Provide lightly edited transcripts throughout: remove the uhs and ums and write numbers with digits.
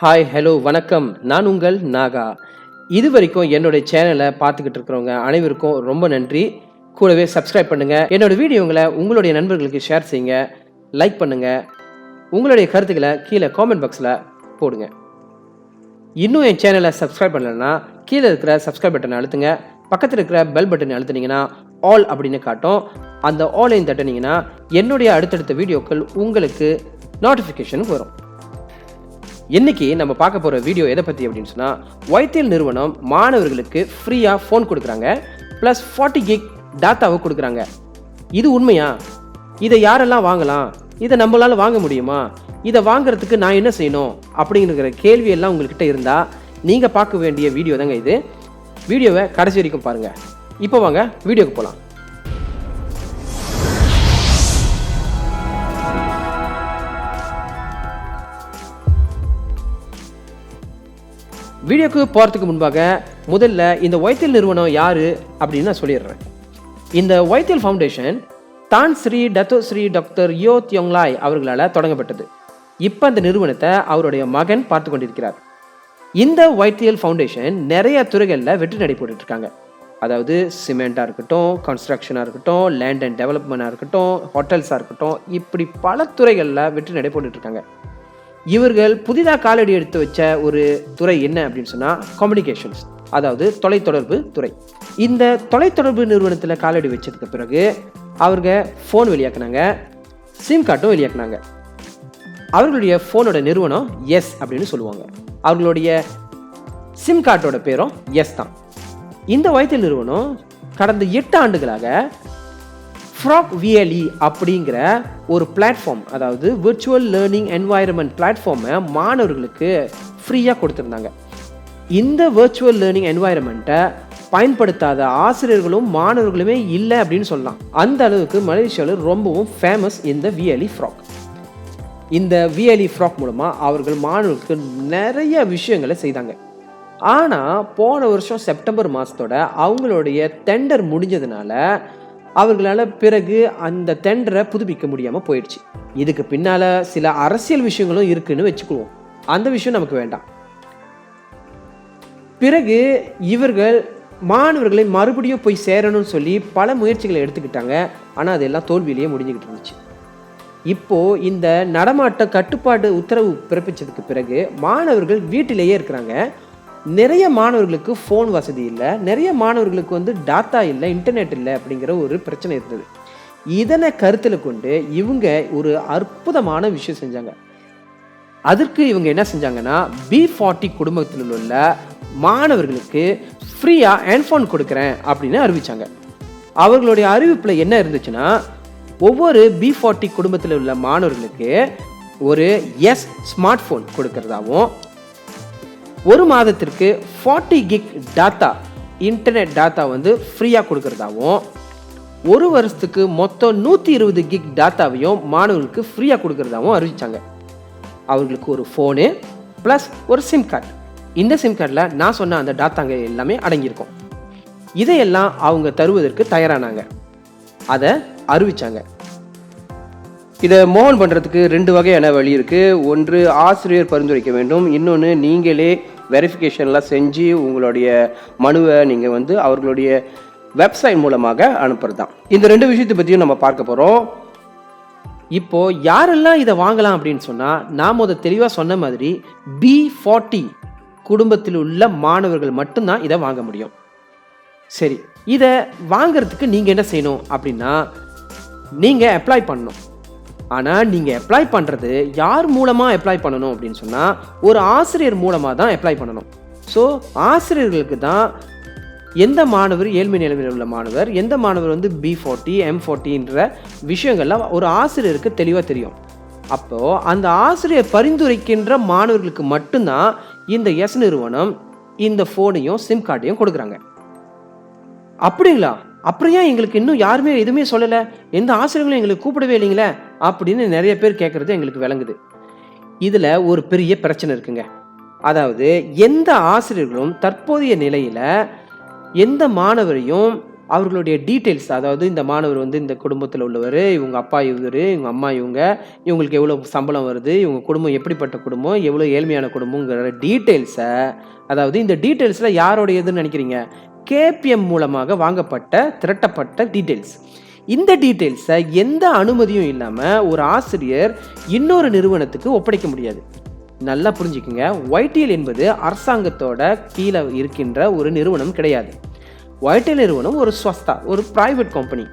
Hi hello வணக்கம். நான் உங்கள் நாகா. இது வரைக்கும் என்னுடைய சேனலை பார்த்துக்கிட்டு இருக்கிறவங்க அனைவருக்கும் ரொம்ப நன்றி. கூடவே சப்ஸ்கிரைப் பண்ணுங்க. என்னோட வீடியோங்களை உங்களுடைய நண்பர்களுக்கு ஷேர் செய்யுங்க, லைக் பண்ணுங்க. உங்களுடைய கருத்துக்களை கீழே காமெண்ட் பாக்ஸில் போடுங்க. இன்னும் என் சேனலை சப்ஸ்கிரைப் பண்ணலைன்னா கீழே இருக்கிற சப்ஸ்கிரைப் பட்டனை அழுத்துங்க. பக்கத்தில் இருக்கிற பெல் பட்டனை அழுத்துனீங்கன்னா ஆல் அப்படின்னு காட்டும். அந்த ஆலையும் தட்டினீங்கன்னா என்னுடைய அடுத்தடுத்த வீடியோக்கள் உங்களுக்கு நோட்டிஃபிகேஷன் வரும். இன்னைக்கு நம்ம பார்க்க போற வீடியோ எதை பத்தி அப்படின்னு சொன்னா, YTL நிறுவனம் மாணவர்களுக்கு ஃப்ரீயா ஃபோன் கொடுக்குறாங்க, பிளஸ் 40 கிக் டாட்டாவை கொடுக்குறாங்க. இது உண்மையா? இதை யாரெல்லாம் வாங்கலாம்? இதை நம்மளால வாங்க முடியுமா? இதை வாங்குறதுக்கு நான் என்ன செய்யணும் அப்படிங்கிற கேள்வி எல்லாம் உங்ககிட்ட இருந்தா நீங்க பார்க்க வேண்டிய வீடியோ தாங்க இது. வீடியோவை கடைசி வரைக்கும் பாருங்க. இப்போ வாங்க வீடியோக்கு போலாம். வீடியோக்கு போகிறதுக்கு முன்பாக முதல்ல இந்த YTL நிறுவனம் யாரு அப்படின்னு நான் சொல்லிடுறேன். இந்த YTL ஃபவுண்டேஷன் தான் ஸ்ரீ டத்தோ ஸ்ரீ டாக்டர் யோ தியோங்லாய் அவர்களால் தொடங்கப்பட்டது. இப்போ அந்த நிறுவனத்தை அவருடைய மகன் பார்த்து கொண்டிருக்கிறார். இந்த YTL ஃபவுண்டேஷன் நிறைய துறைகளில் வெற்றி நடைபெற்று இருக்காங்க. அதாவது சிமெண்ட்டாக இருக்கட்டும், கன்ஸ்ட்ரக்ஷனாக இருக்கட்டும், லேண்ட் அண்ட் டெவலப்மெண்ட்டாக இருக்கட்டும், ஹோட்டல்ஸாக இருக்கட்டும், இப்படி பல துறைகளில் வெற்றி நடைபெற்று இருக்காங்க. இவர்கள் புதிதாக காலடி எடுத்து வச்ச ஒரு துறை என்ன அப்படின்னு சொன்னால் கம்யூனிகேஷன்ஸ், அதாவது தொலைத்தொடர்பு துறை. இந்த தொலைத்தொடர்பு நிறுவனத்தில் காலடி வச்சதுக்கு பிறகு அவங்க ஃபோன் வெளியாக்குனாங்க, சிம் கார்டும் வெளியாக்குனாங்க. அவர்களுடைய ஃபோனோட நிறுவனம் எஸ் அப்படின்னு சொல்லுவாங்க. அவர்களுடைய சிம் கார்டோட பேரும் எஸ் தான். இந்த YTL நிறுவனம் கடந்த 8 ஆண்டுகளாக YTL அப்படிங்கிற ஒரு பிளாட்ஃபார்ம், அதாவது விர்ச்சுவல் லேர்னிங் என்வாயர்மெண்ட் பிளாட்ஃபார்மை மாணவர்களுக்கு ஃப்ரீயாக கொடுத்துருந்தாங்க. இந்த விர்ச்சுவல் லேர்னிங் என்வாயர்மெண்ட்டை பயன்படுத்தாத ஆசிரியர்களும் மாணவர்களுமே இல்லை அப்படின்னு சொல்லலாம். அந்த அளவுக்கு மலேசியாவில் ரொம்பவும் ஃபேமஸ் இந்த YTL. இந்த YTL மூலமாக அவர்கள் மாணவர்களுக்கு நிறைய விஷயங்களை செய்தாங்க. ஆனால் போன வருஷம் செப்டம்பர் மாதத்தோட அவங்களுடைய டெண்டர் முடிஞ்சதுனால அவர்களால் பிறகு அந்த டெண்டரை புதுப்பிக்க முடியாமல் போயிடுச்சு. இதுக்கு பின்னால் சில அரசியல் விஷயங்களும் இருக்குன்னு வச்சுக்குவோம். அந்த விஷயம் நமக்கு வேண்டாம். பிறகு இவர்கள் மாணவர்களை மறுபடியும் போய் சேரணும்னு சொல்லி பல முயற்சிகளை எடுத்துக்கிட்டாங்க. ஆனால் அதெல்லாம் தோல்வியிலேயே முடிஞ்சுக்கிட்டு இருந்துச்சு. இப்போது இந்த நடமாட்ட கட்டுப்பாடு உத்தரவு பிறப்பிச்சதுக்கு பிறகு மாணவர்கள் வீட்டிலேயே இருக்கிறாங்க. நிறைய மாணவர்களுக்கு ஃபோன் வசதி இல்லை, நிறைய மாணவர்களுக்கு டாட்டா இல்லை, இன்டர்நெட் இல்லை அப்படிங்கிற ஒரு பிரச்சனை இருந்தது. இதனை கருத்தில் கொண்டு இவங்க ஒரு அற்புதமான விஷயம் செஞ்சாங்க. அதற்கு இவங்க என்ன செஞ்சாங்கன்னா, B40 குடும்பத்தில் உள்ள மாணவர்களுக்கு ஃப்ரீயாக ஹேண்ட்ஃபோன் கொடுக்குறேன் அப்படின்னு அறிவிச்சாங்க. அவர்களுடைய அறிவிப்பில் என்ன இருந்துச்சுன்னா, ஒவ்வொரு B40 குடும்பத்தில் உள்ள மாணவர்களுக்கு ஒரு எஸ் ஸ்மார்ட் ஃபோன் கொடுக்கறதாவும், ஒரு மாதத்திற்கு 40 கிக் டாட்டா, இன்டர்நெட் டாட்டா ஃப்ரீயாக கொடுக்கறதாவும், ஒரு வருஷத்துக்கு மொத்தம் 120 கிக் டாட்டாவையும் மாணவர்களுக்கு ஃப்ரீயாக கொடுக்கறதாவும் அறிவிச்சாங்க. அவர்களுக்கு ஒரு ஃபோனு ப்ளஸ் ஒரு சிம் கார்டு. இந்த சிம் கார்டில் நான் சொன்ன அந்த டாட்டாங்க எல்லாமே அடங்கியிருக்கும். இதையெல்லாம் அவங்க தருவதற்கு தயாரானாங்க. அதை அறிவிச்சாங்க. இதை மோகன் பண்ணுறதுக்கு 2 வகையான வழி இருக்குது. ஒன்று ஆசிரியர் பரிந்துரைக்க வேண்டும், இன்னொன்று நீங்களே வெரிஃபிகேஷன்லாம் செஞ்சு உங்களுடைய மனுவை நீங்கள் அவர்களுடைய வெப்சைட் மூலமாக அனுப்புறது தான். இந்த 2 விஷயத்தை பற்றியும் நம்ம பார்க்க போகிறோம். இப்போது யாரெல்லாம் இதை வாங்கலாம் அப்படின்னு சொன்னால், நாம் அதை தெளிவாக சொன்ன மாதிரி B40 குடும்பத்தில் உள்ள மாணவர்கள் மட்டும்தான் இதை வாங்க முடியும். சரி, இதை வாங்கிறதுக்கு நீங்கள் என்ன செய்யணும் அப்படின்னா, நீங்கள் அப்ளை பண்ணணும். ஆனால் நீங்கள் அப்ளை பண்ணுறது யார் மூலமாக அப்ளை பண்ணணும் அப்படின்னு சொன்னால், ஒரு ஆசிரியர் மூலமாக தான் அப்ளை பண்ணணும். ஸோ ஆசிரியர்களுக்கு தான் எந்த மாணவர் ஏழ்மை நிலைமையில் உள்ள மாணவர், எந்த மாணவர் B40 M40ன்ற விஷயங்கள்லாம் ஒரு ஆசிரியருக்கு தெளிவாக தெரியும். அப்போது அந்த ஆசிரியர் பரிந்துரைக்கின்ற மாணவர்களுக்கு மட்டும்தான் இந்த எஸ் நிறுவனம் இந்த ஃபோனையும் சிம் கார்டையும் கொடுக்குறாங்க. அப்படிங்களா? அப்புறம் ஏன் எங்களுக்கு இன்னும் யாருமே எதுவுமே சொல்லலை, எந்த ஆசிரியர்களும் எங்களுக்கு கூப்பிடவே இல்லைங்களே அப்படின்னு நிறைய பேர் கேட்குறது எங்களுக்கு விளங்குது. இதில் ஒரு பெரிய பிரச்சனை இருக்குங்க. அதாவது எந்த ஆசிரியர்களும் தற்போதைய நிலையில் எந்த மாணவரையும் அவர்களுடைய டீட்டெயில்ஸ், அதாவது இந்த மாணவர் வந்து இந்த குடும்பத்தில் உள்ளவர், இவங்க அப்பா இவர், இவங்க அம்மா இவங்க, இவங்களுக்கு எவ்வளோ சம்பளம் வருது, இவங்க குடும்பம் எப்படிப்பட்ட குடும்பம், எவ்வளோ ஏழ்மையான குடும்பங்கிற டீட்டெயில்ஸை, அதாவது இந்த டீட்டெயில்ஸில் யாரோடையதுன்னு நினைக்கிறீங்க? கேபிஎம் மூலமாக வாங்கப்பட்ட திரட்டப்பட்ட டீட்டெயில்ஸ். இந்த டீட்டெயில்ஸை எந்த அனுமதியும் இல்லாமல் ஒரு ஆசிரியர் இன்னொரு நிறுவனத்துக்கு ஒப்படைக்க முடியாது. நல்லா புரிஞ்சுக்குங்க, YTL என்பது அரசாங்கத்தோட கீழே இருக்கின்ற ஒரு நிறுவனம் கிடையாது. YTL நிறுவனம் ஒரு ஸ்வஸ்தா, ஒரு பிரைவேட் கம்பெனி.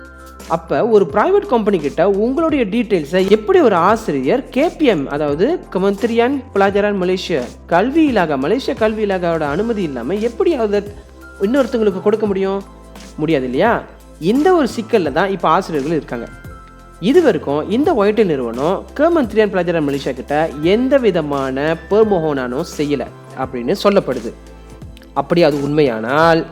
அப்போ ஒரு பிரைவேட் கம்பெனி கிட்ட உங்களுடைய டீட்டெயில்ஸை எப்படி ஒரு ஆசிரியர் கேபிஎம், அதாவது கமந்திரியான் பிளாஜரான் மலேசியா மலேசிய கல்வி இலாகாவோட அனுமதி இல்லாமல் எப்படி அதை இன்னொருத்தங்களுக்கு கொடுக்க முடியாது இல்லையா? இந்த ஒரு சிக்கலில் தான் இப்போ ஆசிரியர்கள் இருக்காங்க. இது வரைக்கும் இந்த YTL நிறுவனம் கமந்திரியான் பிளாஜரான் மலேசியா கிட்ட எந்த விதமான பெர்மோகனானும் செய்யலை அப்படின்னு சொல்லப்படுது. அப்படி அது உண்மையானால்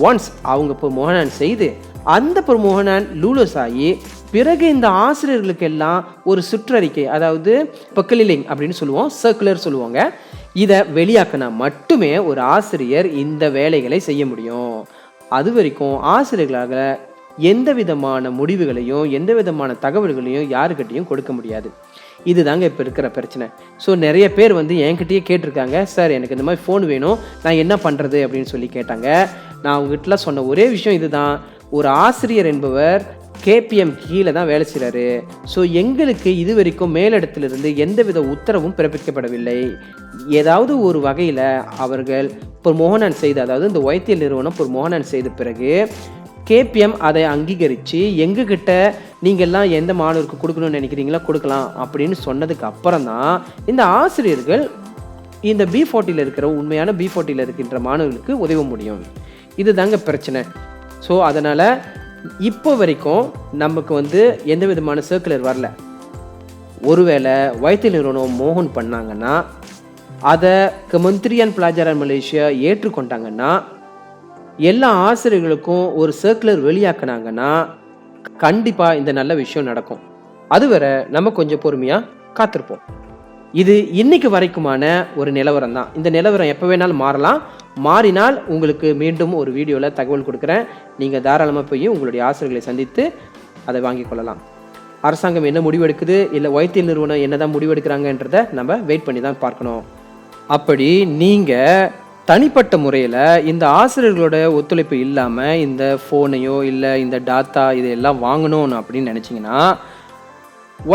ஒன்ஸ் அவங்க பெர்மோகனான் செய்து அந்த பெர்மோகனான் லூலஸ் ஆகி பிறகு இந்த ஆசிரியர்களுக்கு எல்லாம் ஒரு சுற்றறிக்கை, அதாவது பக்கலிலிங் அப்படின்னு சொல்லுவோம், சர்க்குலர் சொல்லுவாங்க, இதை வெளியாக்கினா மட்டுமே ஒரு ஆசிரியர் இந்த வேலைகளை செய்ய முடியும். அது வரைக்கும் ஆசிரியர்களாக எந்த விதமான முடிவுகளையும் எந்த விதமான தகவல்களையும் யாருக்கிட்டையும் கொடுக்க முடியாது. இதுதாங்க இப்போ இருக்கிற பிரச்சனை. ஸோ நிறைய பேர் வந்து என்கிட்டயே கேட்டிருக்காங்க, சார் எனக்கு இந்த மாதிரி ஃபோன் வேணும், நான் என்ன பண்ணுறது அப்படின்னு சொல்லி கேட்டாங்க. நான் அவங்ககிட்ட சொன்ன ஒரே விஷயம் இதுதான், ஒரு ஆசிரியர் என்பவர் கேபிஎம் கீழே தான் வேலை செய்கிறாரு. ஸோ எங்களுக்கு இது வரைக்கும் மேலிடத்திலிருந்து எந்தவித உத்தரவும் பிறப்பிக்கப்படவில்லை. ஏதாவது ஒரு வகையில் அவர்கள் பெர்மோகனான் செய்து, அதாவது இந்த YTL நிறுவனம் பெர்மோகனான் செய்த பிறகு கேபிஎம் அதை அங்கீகரித்து எங்ககிட்ட நீங்கள்லாம் எந்த மாணவருக்கு கொடுக்கணும்னு நினைக்கிறீங்களோ கொடுக்கலாம் அப்படின்னு சொன்னதுக்கு அப்புறம் தான் இந்த ஆசிரியர்கள் இந்த B40 இருக்கிற உண்மையான B40 இருக்கின்ற மாணவர்களுக்கு உதவ முடியும். இது தாங்க பிரச்சனை. ஸோ அதனால் இப்போ வரைக்கும் நமக்கு வந்து எந்த விதமான சர்க்குலர் வரல. ஒருவேளை YTL நிறுவனம் மோகன் பண்ணாங்கன்னா, அதை கமந்திரியான் பிளாஜரான் மலேசியா ஏற்றுக்கொண்டாங்கன்னா, எல்லா ஆசிரியர்களுக்கும் ஒரு சர்க்குலர் வெளியாக்குனாங்கன்னா கண்டிப்பாக இந்த நல்ல விஷயம் நடக்கும். அதுவரை நம்ம கொஞ்சம் பொறுமையாக காத்திருப்போம். இது இன்னைக்கு வரைக்குமான ஒரு நிலவரம் தான். இந்த நிலவரம் எப்போ வேணாலும் மாறலாம். மாறினால் உங்களுக்கு மீண்டும் ஒரு வீடியோவில் தகவல் கொடுக்குறேன். நீங்கள் தாராளமாக போய் உங்களுடைய ஆசிரியர்களை சந்தித்து அதை வாங்கி கொள்ளலாம். அரசாங்கம் என்ன முடிவெடுக்குது, இல்லை YTL நிறுவனம் என்ன தான் முடிவெடுக்கிறாங்கன்றதை நம்ம வெயிட் பண்ணி தான் பார்க்கணும். அப்படி நீங்கள் தனிப்பட்ட முறையில் இந்த ஆசிரியர்களோட ஒத்துழைப்பு இல்லாமல் இந்த ஃபோனையோ இல்லை இந்த டாட்டா இதையெல்லாம் வாங்கணும் அப்படின்னு நினச்சிங்கன்னா,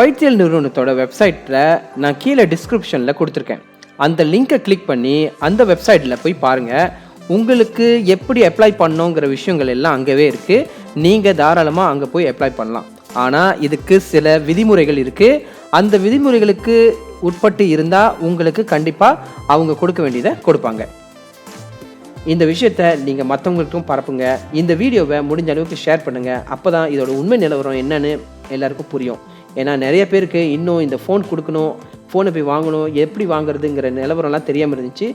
YTL நிறுவனத்தோட வெப்சைட்டில் நான் கீழே டிஸ்கிரிப்ஷனில் கொடுத்துருக்கேன். அந்த லிங்கை கிளிக் பண்ணி அந்த வெப்சைட்டில் போய் பாருங்கள். உங்களுக்கு எப்படி அப்ளை பண்ணணுங்கிற விஷயங்கள் எல்லாம் அங்கேவே இருக்குது. நீங்கள் தாராளமாக அங்கே போய் அப்ளை பண்ணலாம். ஆனால் இதுக்கு சில விதிமுறைகள் இருக்குது. அந்த விதிமுறைகளுக்கு உட்பட்டு இருந்தால் உங்களுக்கு கண்டிப்பாக அவங்க கொடுக்க வேண்டியதை கொடுப்பாங்க. இந்த விஷயத்தை நீங்கள் மற்றவங்களுக்கும் பரப்புங்க. இந்த வீடியோவை முடிஞ்ச அளவுக்கு ஷேர் பண்ணுங்கள். அப்போ தான் இதோட உண்மை நிலவரம் என்னன்னு எல்லாருக்கும் புரியும். ஏன்னா நிறைய பேருக்கு இன்னும் இந்த ஃபோன் கொடுக்கணும், ஃபோனை போய் வாங்கணும், எப்படி வாங்குறதுங்கிற நிலவரம்லாம் தெரியாமல் இருந்துச்சு.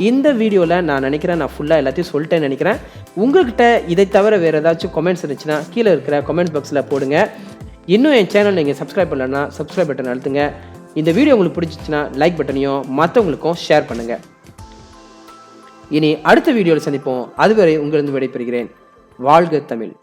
இந்த வீடியோவில் நான் நினைக்கிறேன் நான் ஃபுல்லாக எல்லாத்தையும் சொல்லிட்டேன்னு நினைக்கிறேன். உங்கள்கிட்ட இதை தவிர வேறு ஏதாச்சும் கமெண்ட்ஸ் இருந்துச்சுன்னா கீழே இருக்கிற கமெண்ட் பாக்ஸில் போடுங்க. இன்னும் என் சேனல் நீங்கள் சப்ஸ்கிரைப் பண்ணலன்னா சப்ஸ்கிரைப் பட்டன் அழுத்துங்க. இந்த வீடியோ உங்களுக்கு பிடிச்சிச்சுன்னா லைக் பட்டனையும் மற்றவங்களுக்கும் ஷேர் பண்ணுங்கள். இனி அடுத்த வீடியோவில் சந்திப்போம். அதுவரை உங்களிருந்து விடைபெறுகிறேன். வாழ்க தமிழ்.